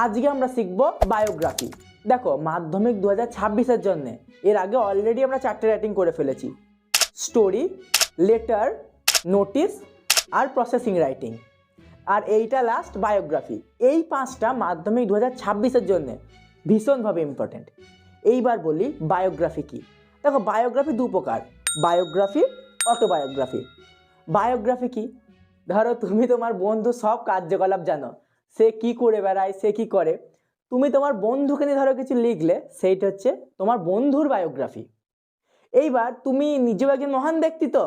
আজকে আমরা শিখব বায়োগ্রাফি। দেখো মাধ্যমিক 2026-এর জন্য এর আগে অলরেডি আমরা 4টে রাইটিং করে ফেলেছি, স্টোরি, লেটার, নোটিস আর প্রসেসিং রাইটিং, আর এইটা লাস্ট বায়োগ্রাফি। এই 5টা মাধ্যমিক 2026-এর জন্য ভীষণভাবে ইম্পর্টেন্ট। এইবার বলি বায়োগ্রাফি কি। দেখো বায়োগ্রাফি দু প্রকার, বায়োগ্রাফি, অটোবায়োগ্রাফি। বায়োগ্রাফি কি, ধরো তুমি তোমার বন্ধু সব কার্যকলাপ জানো, সে কি করে বেড়ায়, সে কি করে, তুমি তোমার বন্ধুকে নিয়ে ধরো কিছু লিখলে, সেইটা হচ্ছে তোমার বন্ধুর বায়োগ্রাফি। এইবার তুমি নিজেও একজন মহান ব্যক্তি, তো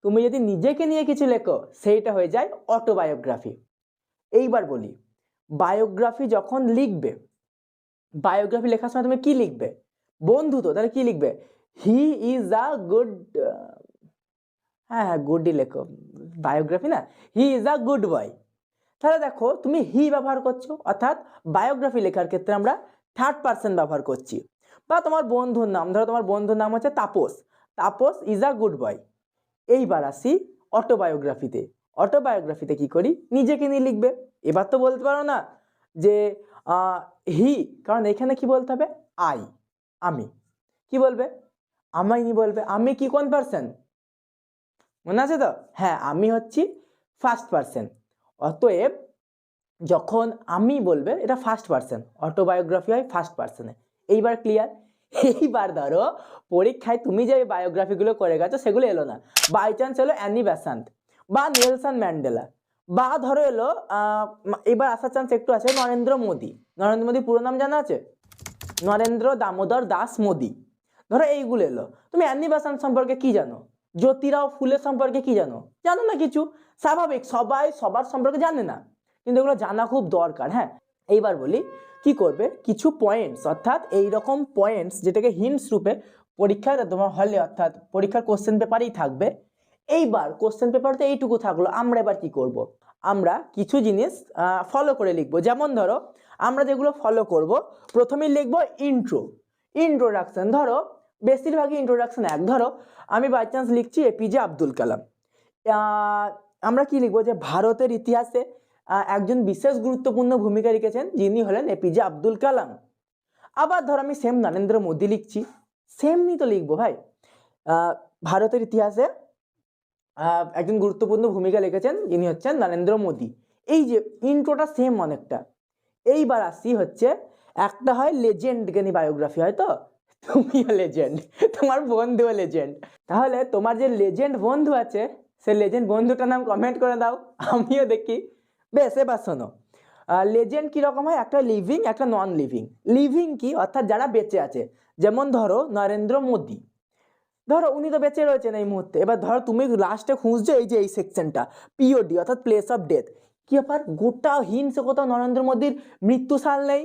তুমি যদি নিজেকে নিয়ে কিছু লেখো সেইটা হয়ে যায় অটোবায়োগ্রাফি। এইবার বলি বায়োগ্রাফি যখন লিখবে, বায়োগ্রাফি লেখার সময় তুমি কি লিখবে? বন্ধু তো, তাহলে কি লিখবে? হি ইজ আ গুড, হ্যাঁ গুডই লেখো, বায়োগ্রাফি না, he is a good boy. তাহলে দেখো তুমি হি ব্যবহার করছো, অর্থাৎ বায়োগ্রাফি লেখার ক্ষেত্রে আমরা থার্ড পারসন ব্যবহার করছি। বা তোমার বন্ধুর নাম, ধরো তোমার বন্ধুর নাম হচ্ছে Tapas, Tapas is a good boy. এইবার আসি অটোবায়োগ্রাফিতে। অটোবায়োগ্রাফিতে কি করি? নিজেকে নিয়ে লিখবে। এবার তো বলতে পারো না যে হি, কারণ এখানে কি বলতে হবে? আই, আমি। কি বলবে? আমায় নিয়ে বলবে। আমি কি কোন পারসন মনে আছে তো? হ্যাঁ, আমি হচ্ছি ফার্স্ট পারসন। অতএব যখন আমি বলবে এটা ফার্স্ট পারসন, অটোবায়োগ্রাফি হয় ফার্স্ট পারসনে। এইবার ক্লিয়ার? এইবার ধরো পরীক্ষায় তুমি যে বায়োগ্রাফিগুলো করে গেছো সেগুলো এলো না, বাই চান্স এলো অ্যানি বেসান্ত বা নেলসন ম্যান্ডেলা, বা ধরো এলো এবার আসার চান্স একটু আছে নরেন্দ্র মোদী। নরেন্দ্র মোদী পুরো নাম জানা আছে? নরেন্দ্র দামোদর দাস মোদী। ধরো এইগুলো এলো, তুমি অ্যানি বেসান্ত সম্পর্কে কি জানো? জ্যোতিরাও ফুলের সম্পর্কে কি জানো? জানো না কিছু। স্বাভাবিক, সবাই সবার সম্পর্কে জানে না, কিন্তু এগুলো জানা খুব দরকার। হ্যাঁ, এইবার বলি কি করবে, কিছু পয়েন্টস, অর্থাৎ এইরকম পয়েন্টস যেটাকে হিন্টস রূপে পরীক্ষার তোমার হলে, অর্থাৎ পরীক্ষার কোশ্চেন পেপারেই থাকবে। এইবার কোশ্চেন পেপারতে এইটুকু থাকলো, আমরা এবার কি করব? আমরা কিছু জিনিস ফলো করে লিখবো। যেমন ধরো আমরা যেগুলো ফলো করব, প্রথমেই লিখবো ইন্ট্রো, ইন্ট্রোডাকশন। ধরো বেশিরভাগই ইন্ট্রোডাকশন এক। ধরো আমি বাই চান্স লিখছি এপিজে আব্দুল কালাম, আমরা কি লিখবো? যে ভারতের ইতিহাসে একজন বিশেষ গুরুত্বপূর্ণ ভূমিকা রেখেছেন, যিনি হলেন এপিজে আব্দুল কালাম। আবার ধর আমি সেম নরেন্দ্র মোদী লিখছি, সেমনি তো লিখবো ভাই, ভারতের ইতিহাসে একজন গুরুত্বপূর্ণ ভূমিকা রেখেছেন, যিনি হচ্ছেন নরেন্দ্র মোদী। এই যে ইন্ট্রোটা সেম অনেকটা। এইবার আসি হচ্ছে একটা হয় লেজেন্ডকে নিয়ে বায়োগ্রাফি, হয় তো তুমিও লেজেন্ড, তোমার বন্ধুও লেজেন্ড। তাহলে তোমার যে লেজেন্ড বন্ধু আছে, সে লেজেন্ড বন্ধুটার নাম কমেন্ট করে দাও, আমিও দেখি। বেশ, এবার শোনো লেজেন্ড কীরকম হয়, একটা লিভিং, একটা নন লিভিং। লিভিং কি, অর্থাৎ যারা বেঁচে আছে। যেমন ধরো নরেন্দ্র মোদী, ধরো উনি তো বেঁচে রয়েছেন এই মুহূর্তে। এবার ধরো তুমি লাস্টে খুঁজছো এই যে এই সেকশনটা, পিওডি অর্থাৎ প্লেস অফ ডেথ। কি ব্যাপার, গোটা হিন্টসে কোথাও নরেন্দ্র মোদীর মৃত্যুসাল নেই?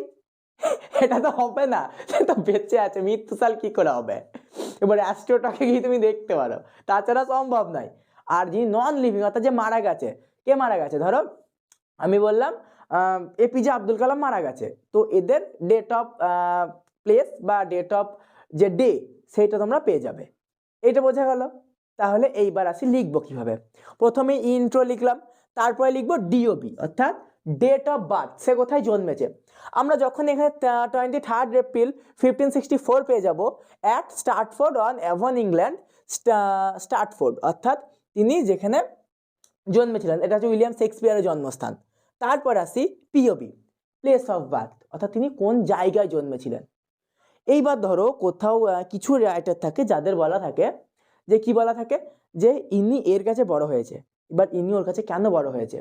এটা তো হবে না, সে তো বেঁচে আছে, মৃত্যুসাল কি করে হবে? এবার অ্যাস্ট্রোটাকে গিয়ে তুমি দেখতে পারো, তাছাড়া সম্ভব নয়। আর যিনি নন লিভিং, অর্থাৎ যে মারা গেছে, কে মারা গেছে? ধরো আমি বললাম এপিজে আব্দুল কালাম মারা গেছে, তো এদের ডেট অফ প্লেস বা ডেট অফ যে ডে, সেইটা তোমরা পেয়ে যাবে। এটা বোঝা গেল? তাহলে এইবার আসি লিখবো কিভাবে। প্রথমে ইন্ট্রো লিখলাম, তারপরে লিখবো ডিওবি, অর্থাৎ ডেট অফ বার্থ, সে কোথায় জন্মেছে। আমরা যখন এখানে 23 এপ্রিল 1564 পেয়ে যাব, at Stratford on Avon England, Stratford অর্থাৎ তিনি যেখানে জন্মেছিলেন, এটা হচ্ছে উইলিয়াম শেক্সপিয়ারের জন্মস্থান। তারপর আসি পিওবি, প্লেস অফ বার্থ, অর্থাৎ তিনি কোন জায়গায় জন্মেছিলেন। এইবার ধরো কোথাও কিছু রাইটার থাকে যাদের বলা থাকে যে কি বলা থাকে, যে ইনি এর কাছে বড় হয়েছে। এবার ইনি ওর কাছে কেন বড় হয়েছে?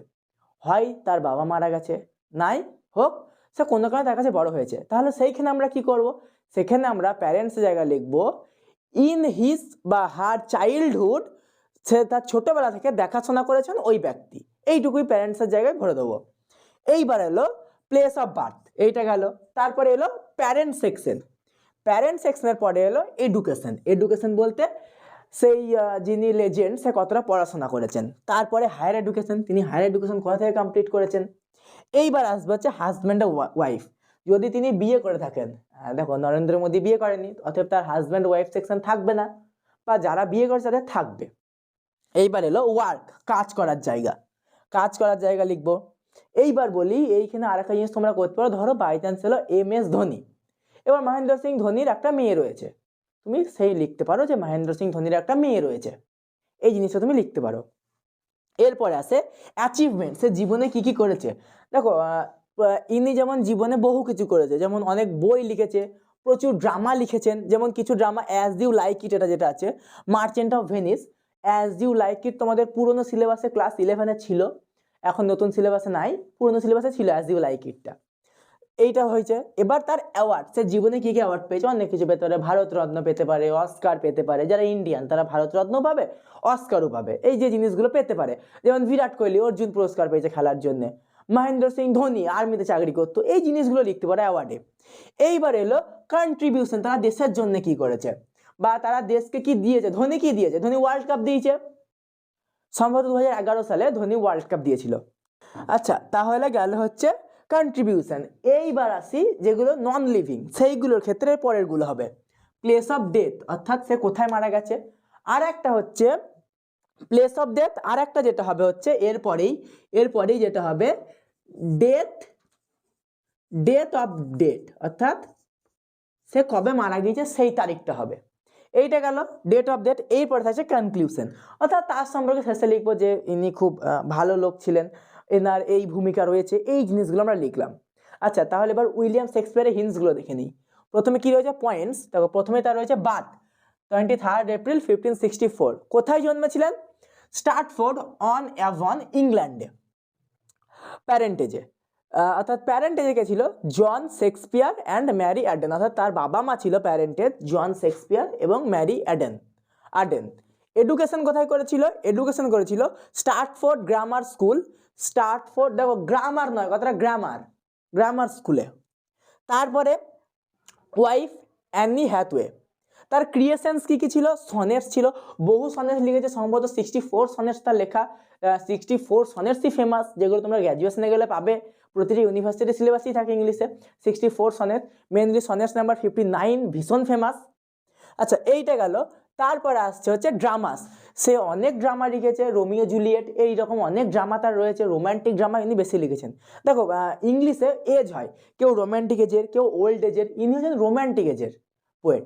হয় তার বাবা মারা গেছে, নাই হোক সে কোনো কারণে তার কাছে বড় হয়েছে। তাহলে সেইখানে আমরা কি করব? সেখানে আমরা প্যারেন্টসের জায়গায় লিখব ইন হিজ বা হার চাইল্ডহুড, সে তার ছোটবেলা থেকে দেখাশোনা করেছেন ওই ব্যক্তি। এইটুকুই প্যারেন্টসের জায়গায় ভরে দেবো। এইবার এলো প্লেস অফ বার্থ, এইটা গেল। তারপরে এলো প্যারেন্ট সেকশন, প্যারেন্ট সেকশনের পরে এলো এডুকেশন। এডুকেশন বলতে সেই যিনি লেজেন্ড সে কতটা পড়াশোনা করেছেন। তারপরে হায়ার এডুকেশন, তিনি হায়ার এডুকেশন কোথা থেকে কমপ্লিট করেছেন। এইবার আসবে হচ্ছে হাজব্যান্ড ও ওয়াইফ, যদি তিনি বিয়ে করে থাকেন। দেখো নরেন্দ্র মোদী বিয়ে করেনি, অতএব তার হাজব্যান্ড ওয়াইফ সেকশন থাকবে না, বা যারা বিয়ে করেছে তাদের থাকবে। এইবার এলো ওয়ার্ক, কাজ করার জায়গা। কাজ করার জায়গা লিখবো। এইবার বলি, এইখানে আরেকটা জিনিস তোমরা করতে পারো। ধরো বাই চান্স হলো MS ধোনি, এবার মহেন্দ্র সিং ধোনির একটা মেয়ে রয়েছে, তুমি সেই লিখতে পারো যে মহেন্দ্র সিং ধোনির একটা মেয়ে রয়েছে, এই জিনিসটা তুমি লিখতে পারো। এরপরে আসে অ্যাচিভমেন্ট, সে জীবনে কি কি করেছে। দেখো ইনি যেমন জীবনে বহু কিছু করেছে, যেমন অনেক বই লিখেছে, প্রচুর ড্রামা লিখেছেন, যেমন কিছু drama as you like it, এটা যেটা আছে merchant of Venice, as you like it তোমাদের পুরনো সিলেবাসে ক্লাস 11-এ ছিল, এখন নতুন সিলেবাসে নাই, পুরনো সিলেবাসে ছিল অ্যাজ ইউ লাইক ইটটা, এইটা হয়েছে। এবার তার অ্যাওয়ার্ড, সে জীবনে কি কি অ্যাওয়ার্ড পেয়েছে, অনেক কিছু পেতে পারে, ভারতরত্ন পেতে পারে, অস্কার পেতে পারে, যারা ইন্ডিয়ান তারা ভারতরত্ন পাবে, অস্কারও পাবে, এই যে জিনিসগুলো পেতে পারে। যেমন বিরাট কোহলি অর্জুন পুরস্কার পেয়েছে খেলার জন্য, মহেন্দ্র সিং ধোনি আর্মিতে চাকরি করতো, এই জিনিসগুলো লিখতে পারে অ্যাওয়ার্ডে। এইবার এলো কন্ট্রিবিউশন, তারা দেশের জন্য কি করেছে বা তারা দেশকে কি দিয়েছে। ধোনি কি দিয়েছে, ধোনি ওয়ার্ল্ড কাপ দিয়েছে, সম্ভবত 2011 সালে ধোনি ওয়ার্ল্ড কাপ দিয়েছিল। আচ্ছা, তাহলে গেল হচ্ছে কন্ট্রিবিউশন। এইবার আসি যেগুলো নন লিভিং, সেইগুলোর ক্ষেত্রে পরের গুলো হবে প্লেস অফ ডেথ, অর্থাৎ সে কোথায় মারা গেছে। আর একটা হচ্ছে প্লেস অফ ডেথ, আর একটা যেটা হবে হচ্ছে এরপরেই যেটা হবে ডেথ অফ ডেট, অর্থাৎ সে কবে মারা গিয়েছে সেই তারিখটা হবে। এইটা গেল ডেট অফ ডেট। এরপরে থাকছে কনক্লুশন, অর্থাৎ তার সম্পর্কে শেষে লিখবো যে ইনি খুব ভালো লোক ছিলেন, এনার এই ভূমিকা রয়েছে, এই জিনিসগুলো আমরা লিখলাম। আচ্ছা, তাহলে এবার উইলিয়াম শেক্সপিয়ারের হিন্টসগুলো দেখে নিই। প্রথমে কি রয়েছে পয়েন্টস, দেখো প্রথমে তার রয়েছে বার্থ 23 এপ্রিল 1564, কোথায় জন্মেছিলেন, স্টার্টফোর্ড অন অ্যাভন, ইংল্যান্ডে। প্যারেন্টেজে, অর্থাৎ প্যারেন্টেজে কে ছিল, জন শেক্সপিয়ার অ্যান্ড ম্যারি অ্যাডেন, অর্থাৎ তার বাবা মা ছিল প্যারেন্টেজ জন শেক্সপিয়ার এবং ম্যারি অ্যাডেন। এডুকেশন কোথায় করেছিল, এডুকেশন করেছিল স্টার্টফোর্ড গ্রামার স্কুল, স্টার্টফোর্ড, দেখো গ্রামার নয় কথাটা গ্রামার স্কুলে। তারপরে ওয়াইফ অ্যানি হ্যাথওয়ে। তার ক্রিয়েশনস কি কি ছিল, সনেটস ছিল, বহু সনেটস লিখেছে, সম্ভবত 64 সনেটস তার লেখা, 64 সনেটসই ফেমাস, যেগুলো তোমরা গ্র্যাজুয়েশনে গেলে পাবে, প্রতিটি ইউনিভার্সিটি সিলেবাসই থাকে ইংলিশে 64 সনেট, মেনলি সনেটস নাম্বার 59 ভীষণ ফেমাস। আচ্ছা, এইটা গেল। তারপরে আসছে হচ্ছে ড্রামাস, সে অনেক ড্রামা লিখেছে, রোমিও জুলিয়েট, এইরকম অনেক ড্রামা তার রয়েছে, রোম্যান্টিক ড্রামা ইনি বেশি লিখেছেন। দেখো ইংলিশে এজ হয়, কেউ রোম্যান্টিক এজের, কেউ ওল্ড এজের, ইনি হচ্ছেন রোম্যান্টিক এজের পোয়েট।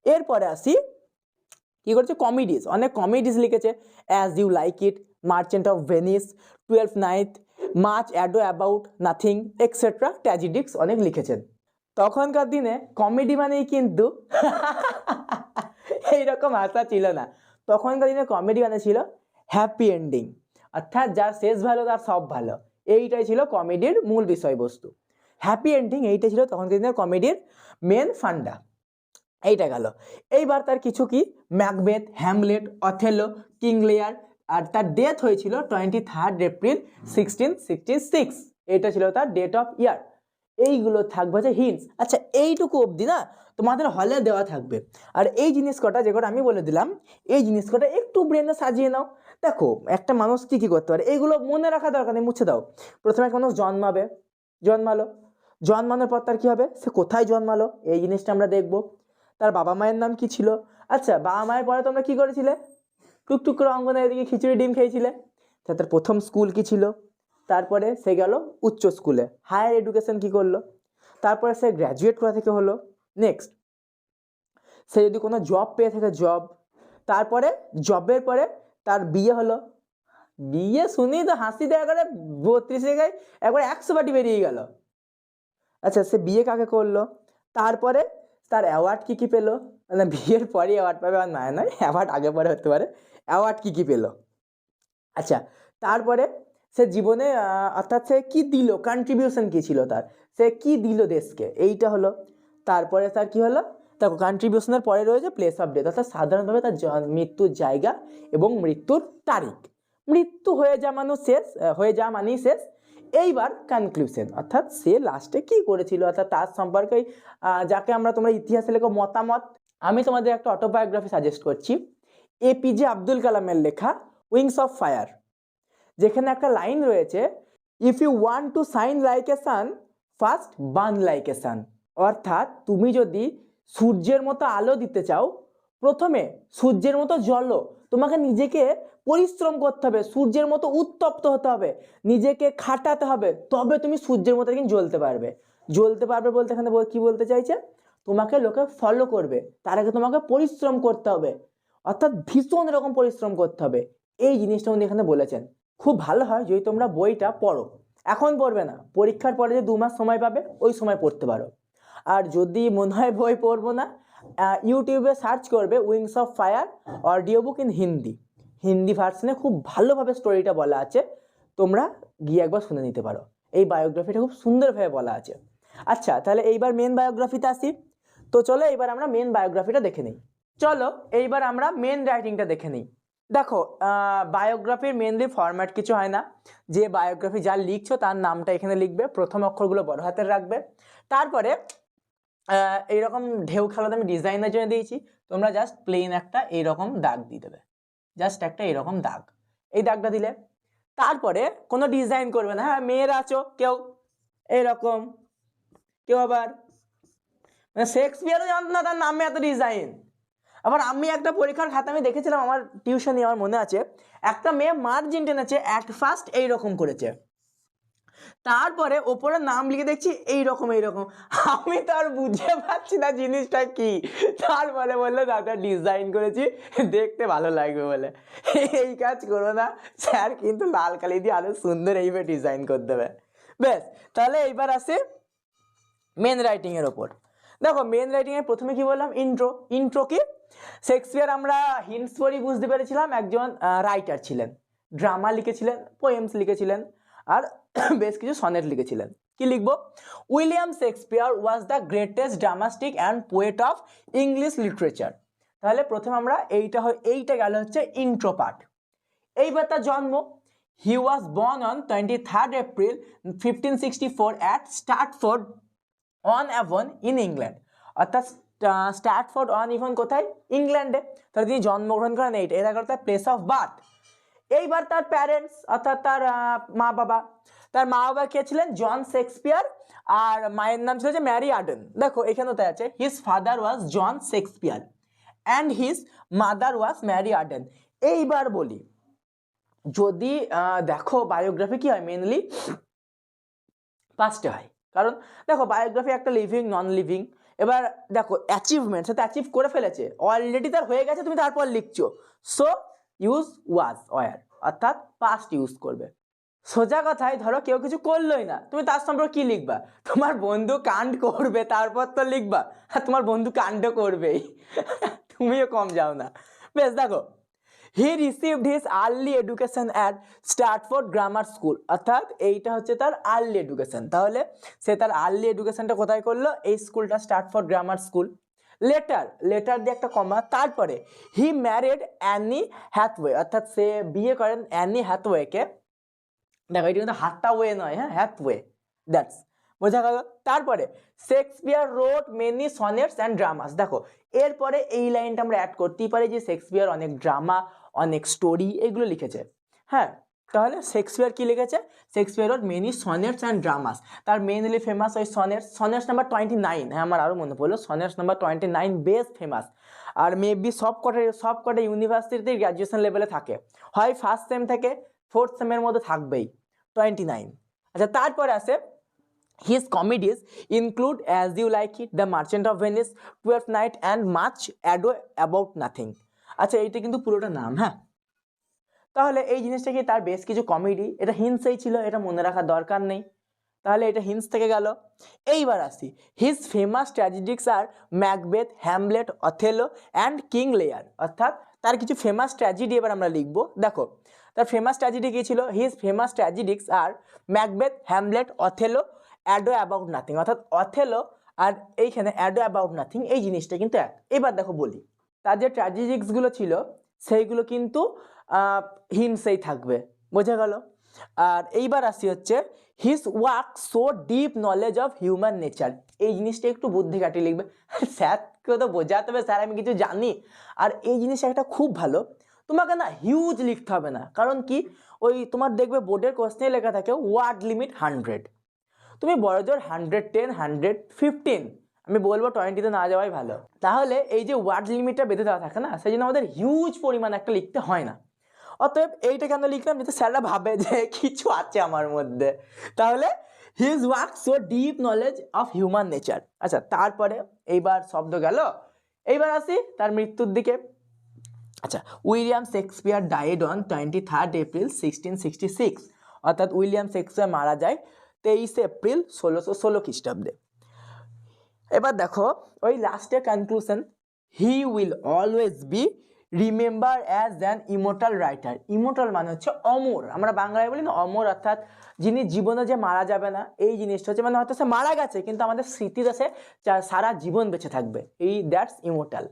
এরপরে আসি কি করছে, কমেডিজ, অনেক কমেডিজ লিখেছে, as you like it, merchant of Venice, 12th night, much ado about nothing, etcetera, tragedies অনেক লিখেছেন। তখনকার দিনে কমেডি মানেই কিন্তু এইরকম হাসা ছিল না, তখনকার দিনে কমেডি মানে ছিল হ্যাপি এন্ডিং, অর্থাৎ যার শেষ ভালো তার সব ভালো, এইটাই ছিল কমেডির মূল বিষয়বস্তু, হ্যাপি এন্ডিং, এইটাই ছিল তখনকার দিনের কমেডির মেন ফান্ডা। এইটা গেল। এইবার তার কিছু কি, ম্যাকবেথ, হ্যামলেট, অথেলো, কিং লিয়ার, আর তার ডেথ হয়েছিল 23 এপ্রিল 1666, এটা ছিল তার ডেট অফ ইয়ার। এইগুলো থাকবে যে হিন্টস। আচ্ছা, এইটুকু অবধি না তোমাদের হলে দেওয়া থাকবে, আর এই জিনিস কটা যে কটা আমি বলে দিলাম, এই জিনিস কটা একটু ব্রেনে সাজিয়ে নাও। দেখো একটা মানুষ কি কি করতে পারে, এইগুলো মনে রাখা দরকার নেই, মুছে দাও। প্রথমে একটা মানুষ জন্মালো, জন্মানোর পর তার কি হবে, সে কোথায় জন্মালো, এই জিনিসটা আমরা দেখবো। তার বাবা মায়ের নাম কি ছিল, আচ্ছা বাবা মায়ের পরে তোমরা কি করেছিলে, টুকটুক করে অঙ্গনের দিকে খিচুড়ি ডিম খেয়েছিলে। তার প্রথম স্কুল কি ছিল, তারপরে সে গেল উচ্চ স্কুলে, হায়ার এডুকেশন কি করলো, তারপরে সে গ্র্যাজুয়েট কোথা থেকে হলো, নেক্সট সে যদি কোনো জব পেয়ে থাকে জব, তারপরে জবের পরে তার বিয়ে হলো, বিয়ে শুনেই তো হাসি দেওয়া করে 32 জায়গায় একবার 100 বাটি বেরিয়ে গেল। আচ্ছা, সে বিয়ে কাকে করলো, তারপরে তার অ্যাওয়ার্ড কী কী পেলো, মানে বিয়ের পরই অ্যাওয়ার্ড পাবে, আর নয় অ্যাওয়ার্ড আগে পরে হতে পারে, অ্যাওয়ার্ড কী কী পেলো। আচ্ছা, তারপরে সে জীবনে অর্থাৎ সে কী দিল, কন্ট্রিবিউশন কী ছিল তার, সে কী দিল দেশকে, এইটা হলো। তারপরে তার কি হলো, দেখো কন্ট্রিবিউশনের পরে রয়েছে প্লেস অফ ডেথ, অর্থাৎ সাধারণভাবে তার মৃত্যুর জায়গা এবং মৃত্যুর তারিখ, মৃত্যু হয়ে যাওয়া মানেই শেষ। এইবার কনক্লুশন, অর্থাৎ সে লাস্টে কি করেছিল, অর্থাৎ তার সম্পর্কে যাকে তোমরা ইতিহাসে লেখো মতামত, আমি তোমাদের একটা অটোবায়োগ্রাফি সাজেস্ট করছি, APJ আব্দুল কালামের লেখা উইংস অফ ফায়ার, যেখানে একটা লাইন রয়েছে, if you want to shine like a sun first burn like a sun, অর্থাৎ তুমি যদি সূর্যের মতো আলো দিতে চাও প্রথমে সূর্যের মতো জ্বলো, তোমাকে নিজেকে পরিশ্রম করতে হবে, সূর্যের মতো উত্তপ্ত হতে হবে, নিজেকে খাটাতে হবে, তবে তুমি সূর্যের মতো কিন্তু জ্বলতে পারবে। জ্বলতে পারবে বলতে এখানে কি বলতে চাইছে, তোমাকে লোকে ফলো করবে, তার আগে তোমাকে পরিশ্রম করতে হবে, অর্থাৎ ভীষণ রকম পরিশ্রম করতে হবে। এই জিনিসটা উনি এখানে বলেছেন। খুব ভালো হয় যদি তোমরা বইটা পড়ো, এখন পড়বে না, পরীক্ষার পরে যে 2 মাস সময় পাবে ওই সময় পড়তে পারো। আর যদি মনে হয় বই পড়বো না, ইউটিউবে সার্চ করবে wings of fire audio book in Hindi, Hindi ভার্সনে খুব ভালোভাবে স্টোরিটা বলা আছে, তোমরা গিয়ে একবার শুনে নিতে পারো। এই বায়োগ্রাফিটা খুব সুন্দরভাবে বলা আছে। আচ্ছা, তাহলে এইবার মেন বায়োগ্রাফিতে আসি। তো চলো এইবার আমরা মেন বায়োগ্রাফিটা দেখে নিই। চলো এইবার আমরা মেন রাইটিংটা দেখে নিই। দেখো, বায়োগ্রাফির মেনলি ফরম্যাট কিছু হয় না, যে বায়োগ্রাফি যা লিখছো তার নামটা এখানে লিখবে, প্রথম অক্ষরগুলো বড় হাতের রাখবে, তারপরে এইরকম ঢেউ খেলাতে আমি ডিজাইনের জন্য দিয়েছি, তোমরা জাস্ট প্লেন একটা এইরকম দাগ দিয়ে দেবে, জাস্ট একটা এইরকম দাগ, এই দাগটা দিলে, তারপরে কোনো ডিজাইন করবে না। হ্যাঁ, মেয়েরা আছো কেউ এইরকম, কেউ আবার মানে শেক্সপিয়ারও জানতো না তার নামে এত ডিজাইন। আবার আমি একটা পরীক্ষার খাতা আমি দেখেছিলাম আমার টিউশনে, আমার মনে আছে একটা মেয়ে মার্জিন টেনেছে অ্যাট ফার্স্ট এইরকম করেছে, তারপরে ওপরে নাম লিখে দেখছি এইরকম এইরকম, আমি তো আর বুঝতে পারছি না জিনিসটা কি, তারপরে বললো দাদা ডিজাইন করেছি দেখতে ভালো লাগবে বলে। এই কাজ করো না, স্যার কিন্তু লাল কালি দিয়ে আরো সুন্দর এইভাবে ডিজাইন করে দেবে। বেশ, তাহলে এইবার আসে মেন রাইটিং এর ওপর। দেখো মেন রাইটিং এর প্রথমে কি বললাম, ইন্ট্রো। ইন্ট্রো কি, শেক্সপিয়ার আমরা হিন্টস পড়ি বুঝতে পেরেছিলাম একজন রাইটার ছিলেন, ড্রামা লিখেছিলেন, পোয়েমস লিখেছিলেন, আর বেশ কিছু সনেট লিখেছিলেন। কি লিখবো, William Shakespeare was the greatest dramatic and poet of English literature. তাহলে প্রথমে আমরা এইটা গেল হচ্ছে ইন্ট্রো পার্ট। এইবার তার জন্ম, he was born on 23rd April 1564 at Stratford on Avon in England, অর্থাৎ স্টার্টফোর্ড অন ইভন কোথায়, ইংল্যান্ডে। তাহলে তিনি জন্মগ্রহণ করেন এইটা, এটা করতে প্লেস অফ বার্থ। এইবার তার প্যারেন্টস অর্থাৎ তার মা বাবা কে ছিলেন, জন শেক্সপিয়ার, আর মায়ের নাম ছিল যে ম্যারি আর্ডেন। দেখো এখানে তাই আছে, his father was John Shakespeare and his mother was Mary Arden. এইবার বলি, যদি দেখো বায়োগ্রাফি কি হয়, মেনলি পাঁচটা হয়, কারণ দেখো বায়োগ্রাফি একটা লিভিং নন লিভিং। এবার দেখো অ্যাচিভমেন্ট, সে তো অ্যাচিভ করে ফেলেছে অলরেডি, তার হয়ে গেছে, তুমি তারপর লিখছো, সো ইউজ ওয়াজ ওয়ার, অর্থাৎ পাস্ট ইউজ করবে। সোজা কথায় ধরো কেউ কিছু করলোই না, তুমি তার সম্পর্কে কি লিখবা, তোমার বন্ধু কাণ্ড করবে তারপর তো লিখবা, আর তোমার বন্ধু কাণ্ড করবেই তুমিও কম যাও না। বেশ, দেখো হি received his early education at Stratford grammar school, অর্থাৎ এইটা হচ্ছে তার আর্লি এডুকেশন। তাহলে সে তার আর্লি এডুকেশনটা কোথায় করলো, এই স্কুলটা স্টার্টফোর্ড গ্রামার স্কুল। লেটার দিয়ে একটা কমা, তারপরে হি ম্যারিড অ্যানি হ্যাথওয়ে, অর্থাৎ সে বিয়ে করেন অ্যানি হ্যাথওয়েকে। দেখো এটি কিন্তু হাতাওয়ে নয়, হ্যাঁ হ্যাথওয়ে, দ্যাটস বোঝা গেল। তারপরে Shakespeare wrote many sonnets and dramas. দেখো এরপরে এই লাইনটা আমরা অ্যাড করতেই পারি যে শেক্সপিয়ার অনেক ড্রামা, অনেক স্টোরি এগুলো লিখেছে। হ্যাঁ, তাহলে শেক্সপিয়ার কি লিখেছে, Shakespeare wrote many sonnets and dramas. তার মেইনলি ফেমাস ওই সনেটস নাম্বার 29। হ্যাঁ, আমার আরও মনে পড়লো, সনেটস নাম্বার 29 বেস্ট ফেমাস। আর মেবি সব কটা ইউনিভার্সিটিতে গ্র্যাজুয়েশন লেভেলে থাকে, হয় ফার্স্ট সেম থেকে ফোর্থ সেমের মধ্যে থাকবেই 29। আচ্ছা, তারপরে আসে his comedies include as you like it, the merchant of Venice, 12th night and much ado about nothing. আচ্ছা, এইটা কিন্তু পুরোটা নাম। হ্যাঁ, তাহলে এই জিনিসটা কি, তার বেশ কিছু কমেডি, এটা হিন্টসেই ছিল, এটা মনে রাখার দরকার নেই, তাহলে এটা হিন্টস থেকে গেল। এইবার আসি, his famous tragedies are Macbeth, Hamlet, Othello and King Lear, অর্থাৎ তার কিছু ফেমাস ট্র্যাজেডি এবার আমরা লিখবো। দেখো তার ফেমাস ট্র্যাজেডি কী ছিল, his famous tragedies are Macbeth, Hamlet, Othello, ado about nothing, অর্থাৎ অথেলো আর এইখানে অ্যাডো অ্যাবাউট নাথিং এই জিনিসটা কিন্তু এক। এবার দেখো বলি, তার যে ট্র্যাজেডিক্সগুলো ছিল সেইগুলো কিন্তু হিন্টসেই থাকবে, বোঝা গেল। আর এইবার আসি হচ্ছে his work so deep knowledge of human nature, এই জিনিসটা একটু বুদ্ধি কাটিয়ে লিখবে। স্যারকে তো বোঝাতে হবে স্যার আমি কিছু জানি, আর এই জিনিসটা একটা খুব ভালো, তোমাকে না হিউজ লিখতে হবে না, কারণ কি ওই তোমার দেখবে বোর্ডের কোশ্চেনে লেখা থাকে ওয়ার্ড লিমিট 100, তুমি বড়জোর 110, 115 আমি বলবো 20-তে না যাওয়াই ভালো। তাহলে এই যে ওয়ার্ড লিমিটটা বেঁধে দেওয়া থাকে না, সেই জন্য আমাদের হিউজ পরিমাণ একটা লিখতে হয় না। অতএব এইটা কেন লিখলাম, যাতে স্যাররা ভাবে যে কিছু আছে আমার মধ্যে। তাহলে his work so deep knowledge of human nature. আচ্ছা, তারপরে এইবার শব্দ গেল, এইবার আসি তার মৃত্যুর দিকে। আচ্ছা, William Shakespeare died on 23 April 1666, অর্থাৎ উইলিয়াম শেক্সপিয়ার মারা যায় 23 এপ্রিল 1616 খ্রিস্টাব্দে। এবার দেখো ওই লাস্টের conclusion, he will always be remember as an immortal writer. Immortal মানে হচ্ছে অমর, আমরা বাংলায় বলি না অমর, অর্থাৎ যিনি জীবনে যে মারা যাবে না, এই জিনিসটা হচ্ছে মানে হয়তো সে মারা গেছে কিন্তু আমাদের স্মৃতিতে সে সারা জীবন বেঁচে থাকবে, এই দ্যাটস ইমোর্টাল।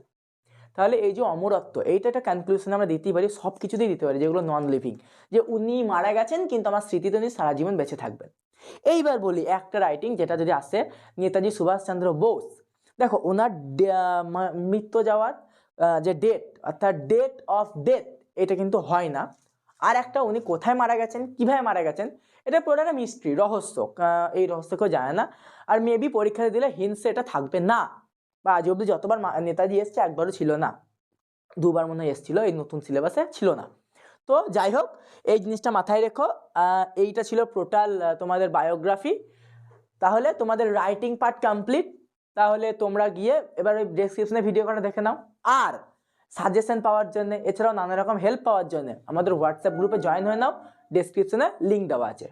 তাহলে এই যে অমরত্ব, এইটা একটা কনক্লুশন আমরা দিতেই পারি, সব কিছুতেই দিতে পারি যেগুলো নন লিভিং, যে উনি মারা গেছেন কিন্তু আমার স্মৃতিতে উনি সারা জীবন বেঁচে থাকবেন। এইবার বলি একটা রাইটিং যেটা যদি আসে, নেতাজি সুভাষচন্দ্র বোস। দেখো ওনার মৃত্যু যাওয়ার যে ডেট, অর্থাৎ ডেট অফ ডেথ, এটা কিন্তু হয় না। আর একটা উনি কোথায় মারা গেছেন, কিভাবে মারা গেছেন, এটা পুরো একটা মিস্ট্রি, রহস্য, এই রহস্য কেউ জানে না। আর মেবি পরীক্ষাতে দিলে হিন্টসে এটা থাকবে না, বা আজ অব্দি যতবার নেতাজি এসছে একবারও ছিল না, দুবার মনে হয় এসেছিল, এই নতুন সিলেবাসে ছিল না। তো যাই হোক, এই জিনিসটা মাথায় রেখো। এইটা ছিল টোটাল তোমাদের বায়োগ্রাফি। তাহলে তোমাদের রাইটিং পার্ট কমপ্লিট। তাহলে তোমরা গিয়ে এবার ওই ডেসক্রিপশনে ভিডিও কটা দেখে নাও। আর সাজেশন পাওয়ার জন্য, এছাড়াও নানা রকম হেল্প পাওয়ার জন্য আমাদের হোয়াটসঅ্যাপ গ্রুপে জয়েন হয়ে নাও, ডেসক্রিপশনে লিঙ্ক দেওয়া আছে।